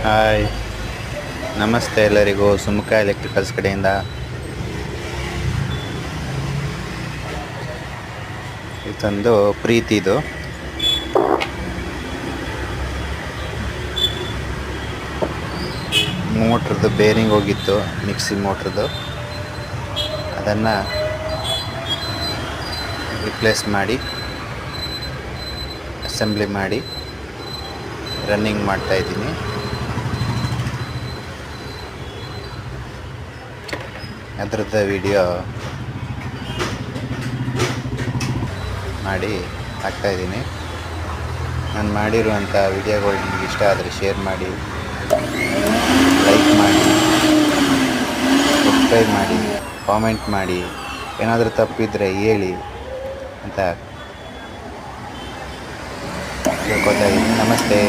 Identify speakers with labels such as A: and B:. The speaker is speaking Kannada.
A: ಹಾಯ್, ನಮಸ್ತೆ ಎಲ್ಲರಿಗೂ. ಸುಮುಖ ಎಲೆಕ್ಟ್ರಿಕಲ್ಸ್ ಕಡೆಯಿಂದ ಇದೊಂದು ಪ್ರೀತಿದು ಮೋಟ್ರದ್ದು ಬೇರಿಂಗ್ ಹೋಗಿತ್ತು, ಮಿಕ್ಸಿ ಮೋಟ್ರದ್ದು. ಅದನ್ನು ರಿಪ್ಲೇಸ್ ಮಾಡಿ ಅಸೆಂಬ್ಲಿ ಮಾಡಿ ರನ್ನಿಂಗ್ ಮಾಡ್ತಾಯಿದ್ದೀನಿ. ಅದರದ್ದು ವಿಡಿಯೋ ಮಾಡಿ ಹಾಕ್ತಾಯಿದ್ದೀನಿ. ನಾನು ಮಾಡಿರುವಂಥ ವಿಡಿಯೋಗಳು ನಿಮಗೆ ಇಷ್ಟ ಆದರೆ ಶೇರ್ ಮಾಡಿ, ಲೈಕ್ ಮಾಡಿ, ಸಬ್ಸ್ಕ್ರೈಬ್ ಮಾಡಿ, ಕಾಮೆಂಟ್ ಮಾಡಿ. ಏನಾದರೂ ತಪ್ಪಿದರೆ ಹೇಳಿ ಅಂತ ಕೇಳ್ಕೊತಾ ಇದ್ದೀನಿ. ನಮಸ್ತೆ.